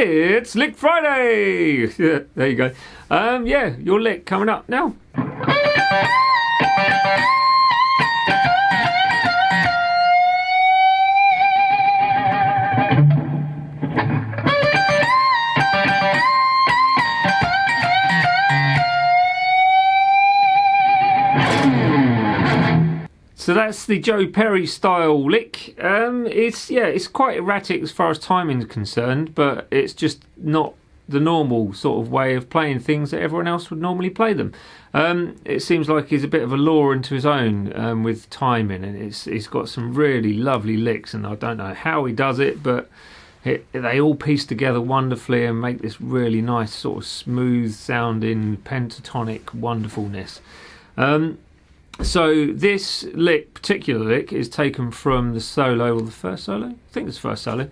It's Lick Friday! Yeah, there you go. Yeah, your lick coming up now. So that's the Joe Perry style lick. It's quite erratic as far as timing is concerned, but it's just not the normal sort of way of playing things that everyone else would normally play them. It seems like he's a bit of a law into his own with timing, and he's got some really lovely licks, and I don't know how he does it, but they all piece together wonderfully and make this really nice sort of smooth sounding pentatonic wonderfulness. So this particular lick is taken from the solo, or the first solo? I think it's the first solo,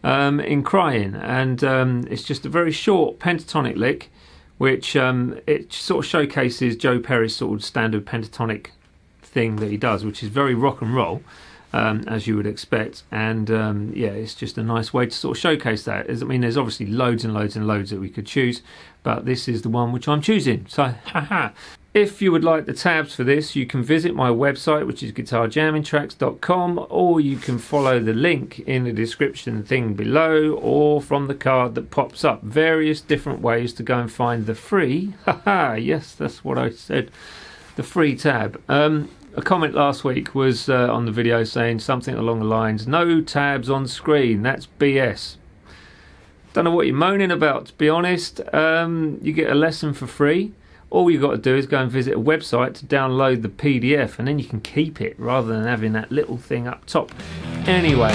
in Crying. And it's just a very short pentatonic lick, which it sort of showcases Joe Perry's sort of standard pentatonic thing that he does, which is very rock and roll, as you would expect. And yeah, it's just a nice way to sort of showcase that. I mean, there's obviously loads and loads and loads that we could choose, but this is the one which I'm choosing. So, haha. If you would like the tabs for this, you can visit my website, which is guitarjammingtracks.com, or you can follow the link in the description thing below, or from the card that pops up. Various different ways to go and find the free, yes, that's what I said, the free tab. A comment last week was on the video saying something along the lines, no tabs on screen, that's BS. Don't know what you're moaning about, to be honest. You get a lesson for free. All you've got to do is go and visit a website to download the PDF, and then you can keep it rather than having that little thing up top. Anyway.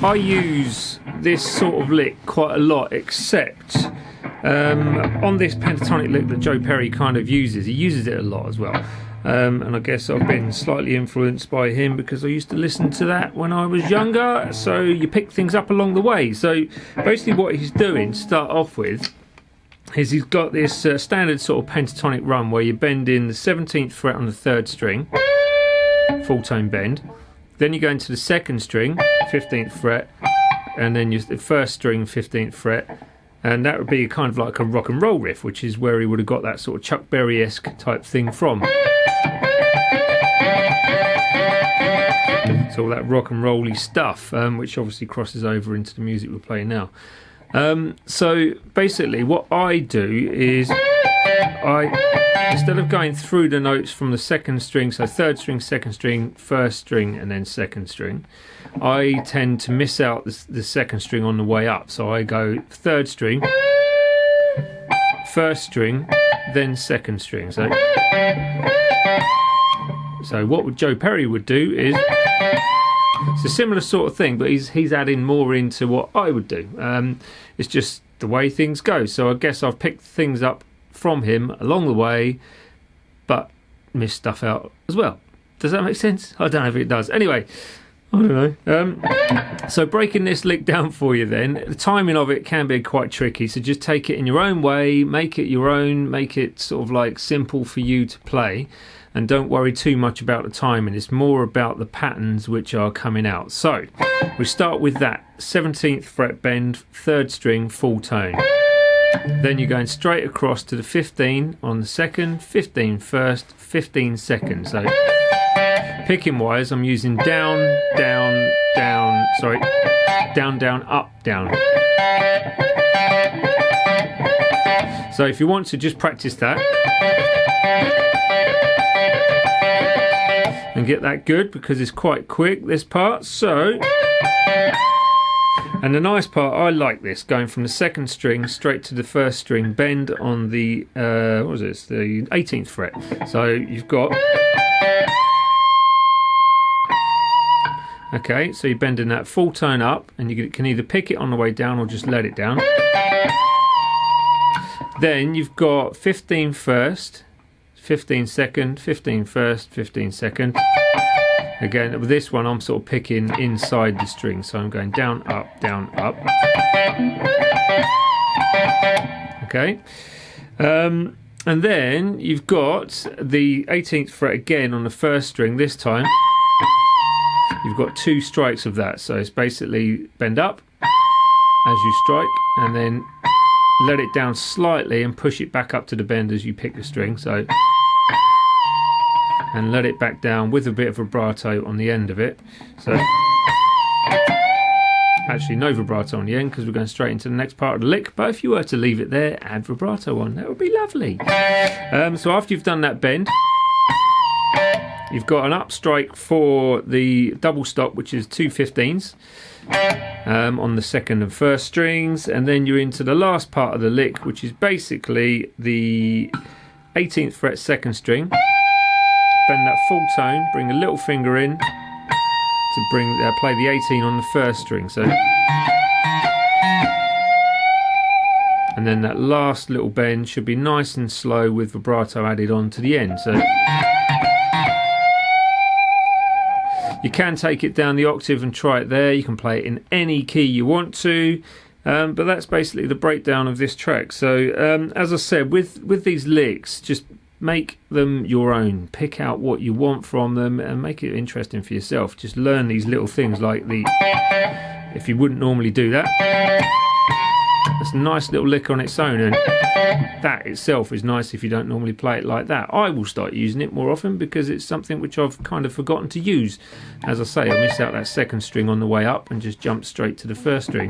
I use this sort of lick quite a lot, except on this pentatonic lick that Joe Perry kind of uses. He uses it a lot as well. And I guess I've been slightly influenced by him because I used to listen to that when I was younger, so you pick things up along the way. So basically what he's doing to start off with is he's got this standard sort of pentatonic run where you bend in the 17th fret on the 3rd string, full tone bend, then you go into the 2nd string, 15th fret, and then the 1st string, 15th fret, and that would be kind of like a rock and roll riff, which is where he would have got that sort of Chuck Berry-esque type thing from. So all that rock and rolly stuff, which obviously crosses over into the music we're playing now. So basically what I do is instead of going through the notes from the 2nd string, so 3rd string, 2nd string, 1st string and then 2nd string, I tend to miss out the 2nd string on the way up. So I go 3rd string, 1st string, then 2nd string. So what Joe Perry would do is, it's a similar sort of thing, but he's adding more into what I would do. It's just the way things go. So I guess I've picked things up from him along the way, but missed stuff out as well. Does that make sense? I don't know if it does. Anyway, I don't know. So breaking this lick down for you then, the timing of it can be quite tricky, so just take it in your own way, make it your own, make it sort of like simple for you to play, and don't worry too much about the timing. It's more about the patterns which are coming out. So we start with that 17th fret bend, 3rd string, full tone. Then you're going straight across to the 15 on the 2nd, 15 1st, 15 2nd. So picking wise, I'm using down, down, down, down, down, up, down. So if you want to just practice that and get that good, because it's quite quick, this part. So, and the nice part, I like this, going from the 2nd string straight to the 1st string, bend on the, what is this, the 18th fret. So you've got, okay, so you're bending that full tone up, and you can either pick it on the way down or just let it down. Then you've got 15 1st, 15 2nd, 15 1st, 15 2nd. Again, with this one, I'm sort of picking inside the string, so I'm going down, up, down, up. Okay. And then you've got the 18th fret again on the first string. This time you've got 2 strikes of that. So it's basically bend up as you strike and then let it down slightly and push it back up to the bend as you pick the string. So, and let it back down with a bit of vibrato on the end of it. So actually no vibrato on the end because we're going straight into the next part of the lick, but if you were to leave it there, add vibrato on, that would be lovely. So after you've done that bend, you've got an up strike for the double stop, which is 2 15s on the second and first strings, and then you're into the last part of the lick, which is basically the 18th fret second string. Bend that full tone, bring a little finger in to play the 18 on the first string. So, and then that last little bend should be nice and slow with vibrato added on to the end. So you can take it down the octave and try it there. You can play it in any key you want to, but that's basically the breakdown of this track. So as I said, with these licks, just make them your own. Pick out what you want from them and make it interesting for yourself. Just learn these little things like if you wouldn't normally do that, that's a nice little lick on its own, and that itself is nice if you don't normally play it like that. I will start using it more often because it's something which I've kind of forgotten to use. As I say, I missed out that second string on the way up and just jumped straight to the first string.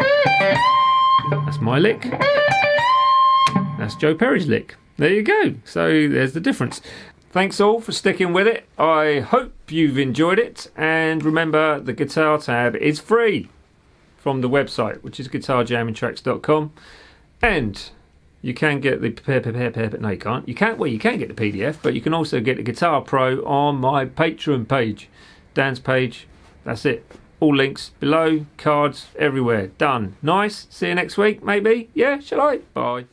That's my lick. That's Joe Perry's lick. There you go. So there's the difference. Thanks all for sticking with it. I hope you've enjoyed it. And remember, the guitar tab is free from the website, which is guitarjammingtracks.com. And you can get the... No, you can't. You can get the PDF, but you can also get the Guitar Pro on my Patreon page. Dan's page. That's it. All links below, cards everywhere. Done. Nice. See you next week, maybe. Yeah, shall I? Bye.